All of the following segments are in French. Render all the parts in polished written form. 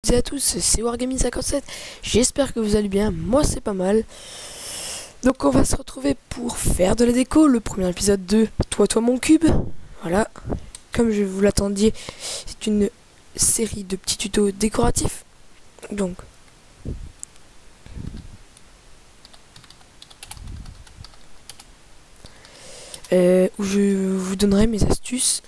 Salut à tous, c'est Wargaming57, j'espère que vous allez bien, moi c'est pas mal. Donc on va se retrouver pour faire de la déco, le premier épisode de Toi mon cube. Voilà, comme je vous l'attendiez, c'est une série de petits tutos décoratifs. Donc où je vous donnerai mes astuces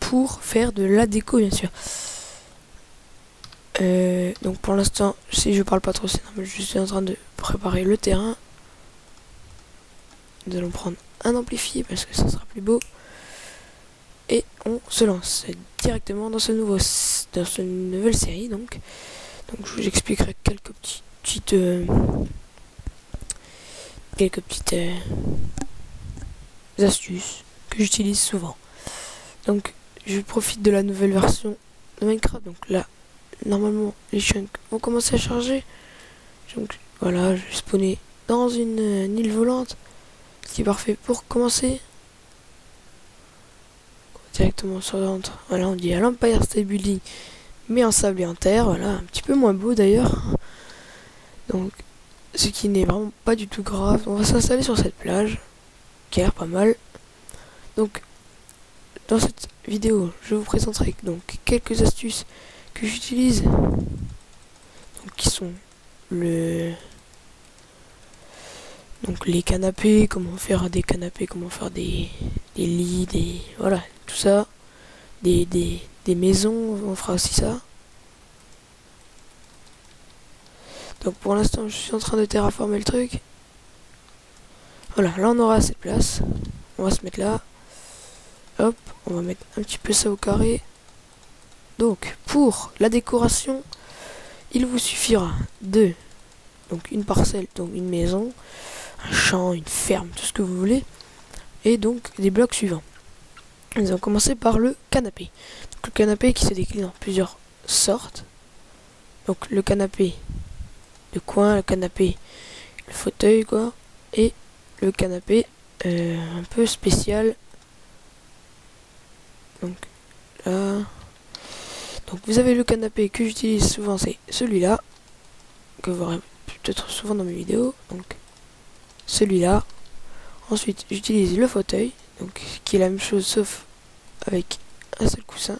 pour faire de la déco, bien sûr. Donc pour l'instant, si je parle pas trop, c'est normal, je suis en train de préparer le terrain. Nous allons prendre un amplifié parce que ça sera plus beau. Et on se lance directement dans cette nouvelle série. Donc je vous expliquerai quelques petites astuces que j'utilise souvent. Donc je profite de la nouvelle version de Minecraft. Donc là, normalement, les chunks vont commencer à charger. Donc voilà, je vais spawner dans une île volante, ce qui est parfait pour commencer. Directement sur l'entre. Voilà, on dit à l'Empire State Building, mais en sable et en terre. Voilà, un petit peu moins beau d'ailleurs. Donc, ce qui n'est vraiment pas du tout grave. On va s'installer sur cette plage, qui a l'air pas mal. Donc, dans cette vidéo, je vous présenterai donc quelques astuces que j'utilise, donc qui sont donc les canapés, comment faire des canapés, comment faire des lits, voilà, tout ça, des maisons, on fera aussi ça. Donc pour l'instant je suis en train de terraformer le truc. Voilà, là on aura assez de place, on va se mettre là, hop, on va mettre un petit peu ça au carré. Donc pour la décoration, il vous suffira de donc une parcelle, donc une maison, un champ, une ferme, tout ce que vous voulez, et donc des blocs suivants. Nous allons commencer par le canapé. Donc, le canapé qui se décline en plusieurs sortes. Donc le canapé de coin, le canapé, le fauteuil quoi, et le canapé un peu spécial. Donc là, donc vous avez le canapé que j'utilise souvent, c'est celui-là que vous aurez peut-être souvent dans mes vidéos. Donc celui-là. Ensuite j'utilise le fauteuil, donc qui est la même chose sauf avec un seul coussin, un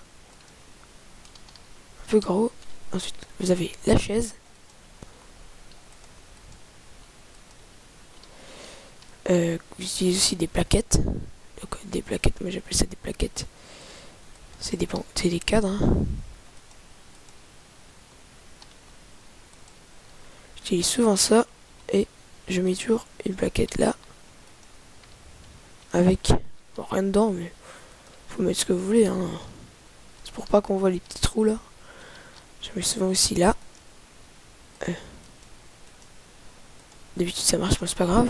peu gros. Ensuite vous avez la chaise. J'utilise aussi des plaquettes. Donc des plaquettes, moi j'appelle ça des plaquettes. C'est des cadres. Hein. J'utilise souvent ça et je mets toujours une plaquette là. Avec bon, rien dedans, mais faut mettre ce que vous voulez. Hein. C'est pour pas qu'on voit les petits trous là. Je mets souvent aussi là. D'habitude ça marche, mais c'est pas grave.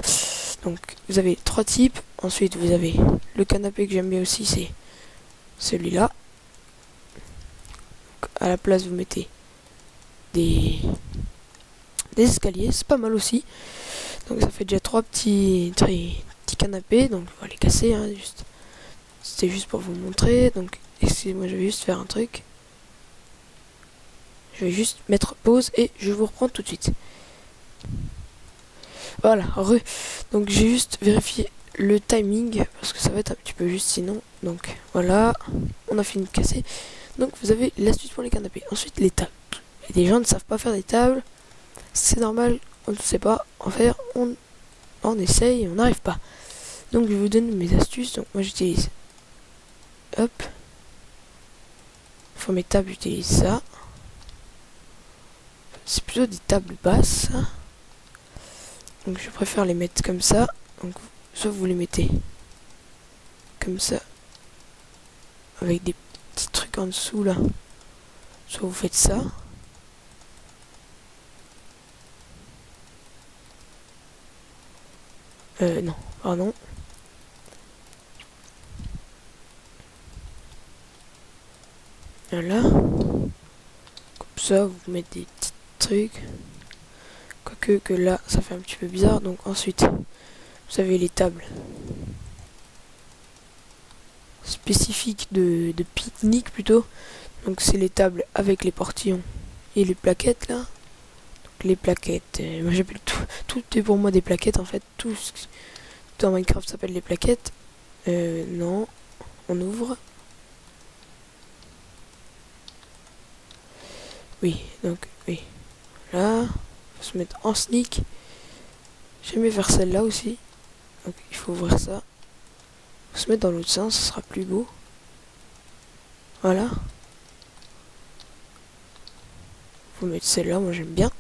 Donc vous avez 3 types. Ensuite vous avez le canapé que j'aime bien aussi, c'est celui-là. À la place vous mettez des escaliers, c'est pas mal aussi. Donc ça fait déjà 3 petits canapés. Donc on va les casser. Hein, c'était juste pour vous montrer. Donc excusez-moi, je vais juste faire un truc. Je vais juste mettre pause et je vous reprends tout de suite. Voilà, donc j'ai juste vérifié le timing parce que ça va être un petit peu juste sinon. Donc voilà, on a fini de casser. Donc vous avez l'astuce pour les canapés. Ensuite les tables. Et des gens ne savent pas faire des tables. C'est normal, on ne sait pas en faire, on essaye et on n'arrive pas. Donc je vous donne mes astuces. Donc moi j'utilise, hop, pour mes tables j'utilise ça. C'est plutôt des tables basses. Donc je préfère les mettre comme ça. Donc soit vous les mettez comme ça avec des petits trucs en dessous là, soit vous faites ça. Non, pardon. Voilà. Comme ça vous mettez des petits trucs. Quoique que là ça fait un petit peu bizarre. Donc ensuite vous avez les tables spécifiques de pique-nique plutôt. Donc c'est les tables avec les portillons et les plaquettes là. Donc les plaquettes, moi j'appelle tout est pour moi des plaquettes en fait. Tout dans Minecraft s'appelle les plaquettes. Non, on ouvre. Oui, donc oui. Là, faut se mettre en sneak. J'aime bien faire celle-là aussi. Donc il faut ouvrir ça. Faut se mettre dans l'autre sens, ce sera plus beau. Voilà. Faut mettre celle-là, moi j'aime bien.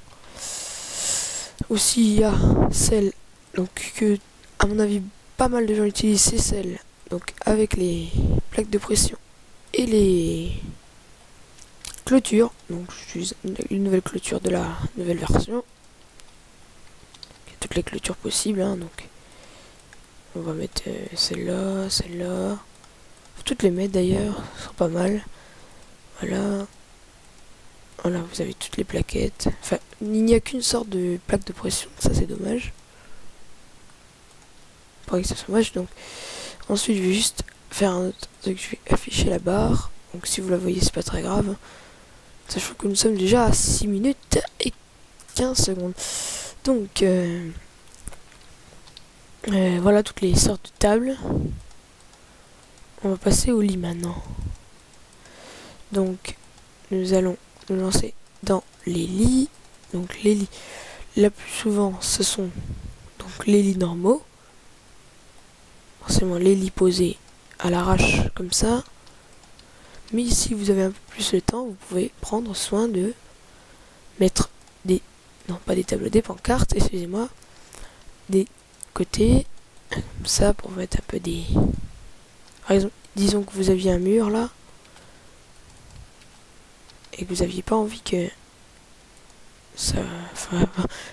Aussi il y a celle donc que à mon avis pas mal de gens utilisent, c'est celle donc avec les plaques de pression et les clôtures. Donc j'utilise une nouvelle clôture de la nouvelle version. Il y a toutes les clôtures possibles hein, donc on va mettre celle-là, celle-là. Faut toutes les mettre d'ailleurs, ce sera pas mal. Voilà. Voilà, vous avez toutes les plaquettes. Enfin, il n'y a qu'une sorte de plaque de pression, ça c'est dommage. Pas que ça soit dommage, donc. Ensuite, je vais juste faire un autre truc, je vais afficher la barre. Donc si vous la voyez, c'est pas très grave. Sachant que nous sommes déjà à 6 minutes et 15 secondes. Donc, voilà toutes les sortes de tables. On va passer au lit maintenant. Donc, nous allons nous lancer dans les lits. Donc les lits, la plus souvent, ce sont donc les lits normaux. Forcément les lits posés à l'arrache comme ça. Mais si vous avez un peu plus de temps, vous pouvez prendre soin de mettre des... non, pas des tableaux, des pancartes, excusez-moi. Des côtés, comme ça, pour mettre un peu des... Par exemple, disons que vous aviez un mur là. Et que vous n'aviez pas envie que ça, enfin,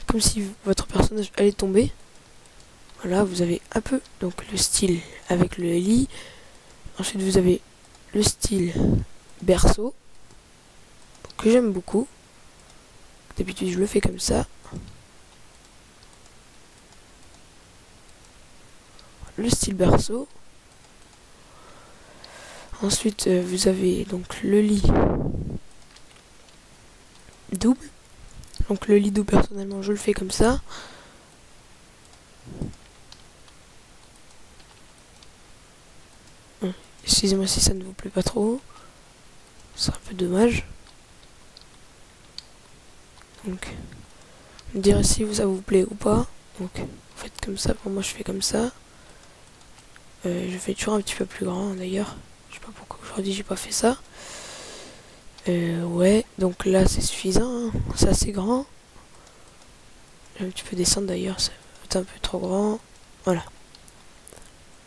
comme si votre personnage allait tomber. Voilà, vous avez un peu donc le style avec le lit. Ensuite vous avez le style berceau que j'aime beaucoup. D'habitude je le fais comme ça. Le style berceau. Ensuite vous avez donc le lit double. Donc le lit double personnellement je le fais comme ça. Excusez-moi si ça ne vous plaît pas trop. C'est un peu dommage. Donc me dire si ça vous plaît ou pas. Donc faites comme ça, pour moi je fais comme ça. Je fais toujours un petit peu plus grand d'ailleurs. Je sais pas pourquoi aujourd'hui j'ai pas fait ça. Ouais, donc là c'est suffisant, hein. C'est assez grand. Je vais un petit peu descendre d'ailleurs, c'est un peu trop grand. Voilà.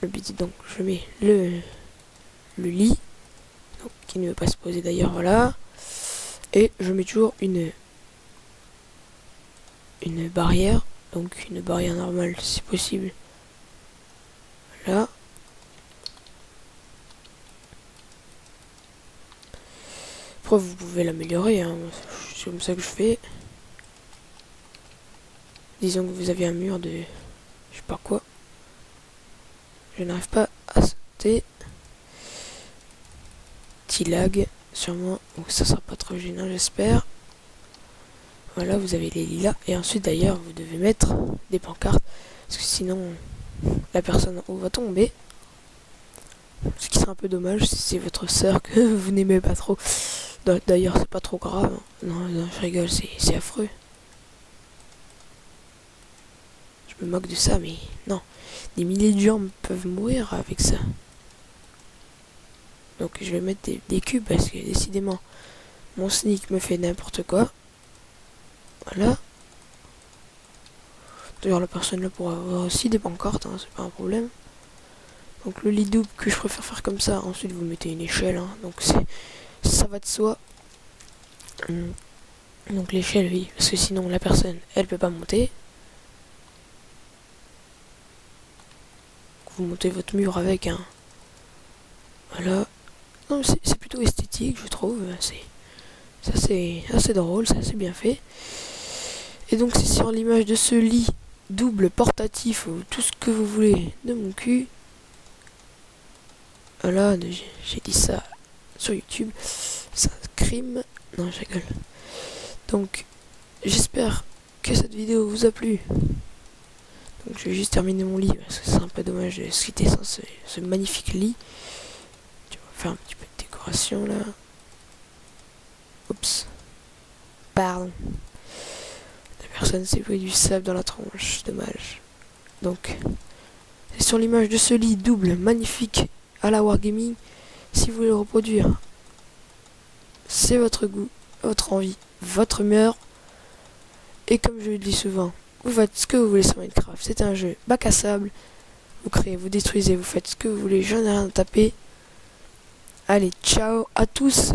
Le but donc je mets le lit, donc, qui ne veut pas se poser d'ailleurs, voilà. Et je mets toujours une barrière, donc une barrière normale si possible. Là. Après vous pouvez l'améliorer, hein. C'est comme ça que je fais. Disons que vous avez un mur de... je sais pas quoi. Je n'arrive pas à sauter. Petit lag, sûrement. Donc ça sera pas trop gênant, j'espère. Voilà, vous avez les lilas. Et ensuite, d'ailleurs, vous devez mettre des pancartes. Parce que sinon, la personne en haut va tomber. Ce qui sera un peu dommage si c'est votre sœur que vous n'aimez pas trop. D'ailleurs, c'est pas trop grave. Non, non, je rigole, c'est affreux. Je me moque de ça, mais non. Des milliers de gens peuvent mourir avec ça. Donc je vais mettre des cubes parce que décidément, mon sneak me fait n'importe quoi. Voilà. D'ailleurs, la personne là pourra avoir aussi des pancartes, hein, c'est pas un problème. Donc le lit double que je préfère faire comme ça. Ensuite, vous mettez une échelle, hein, donc ça va de soi. Donc l'échelle, oui, parce que sinon la personne, elle peut pas monter. Vous montez votre mur avec un... voilà. Non, c'est plutôt esthétique, je trouve. C'est assez drôle, c'est assez bien fait. Et donc c'est sur l'image de ce lit double portatif ou tout ce que vous voulez de mon cul. Voilà, j'ai dit ça sur YouTube. C'est un crime. Non, je rigole. Donc, j'espère que cette vidéo vous a plu. Donc, je vais juste terminer mon lit parce que c'est un peu dommage de se quitter sans ce magnifique lit. On va faire un petit peu de décoration là. Oups. Pardon. La personne s'est pris du sable dans la tronche. Dommage. Donc, c'est sur l'image de ce lit double magnifique à la Wargaming. Si vous voulez le reproduire, c'est votre goût, votre envie, votre humeur. Et comme je le dis souvent, vous faites ce que vous voulez sur Minecraft. C'est un jeu bac à sable. Vous créez, vous détruisez, vous faites ce que vous voulez. J'en ai rien à taper. Allez, ciao à tous.